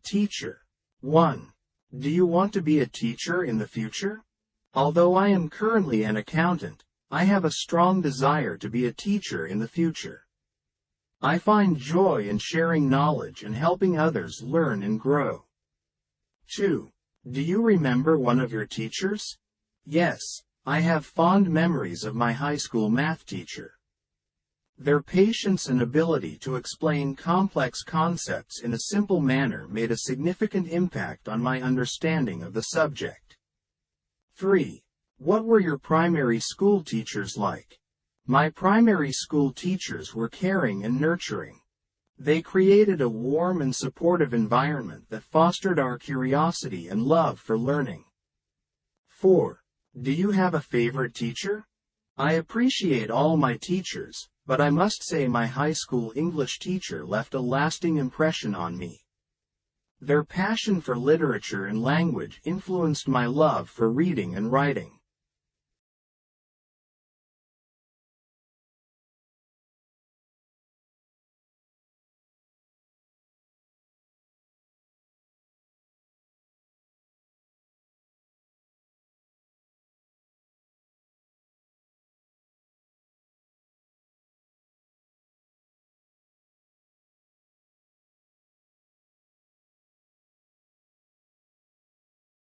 Teacher. 1. Do you want to be a teacher in the future? Although I am currently an accountant, I have a strong desire to be a teacher in the future. I find joy in sharing knowledge and helping others learn and grow. 2. Do you remember one of your teachers? Yes, I have fond memories of my high school math teacher. Their patience and ability to explain complex concepts in a simple manner made a significant impact on my understanding of the subject. 3. What were your primary school teachers like? My primary school teachers were caring and nurturing. They created a warm and supportive environment that fostered our curiosity and love for learning. 4. Do you have a favorite teacher? I appreciate all my teachers, but I must say my high school English teacher left a lasting impression on me. Their passion for literature and language influenced my love for reading and writing.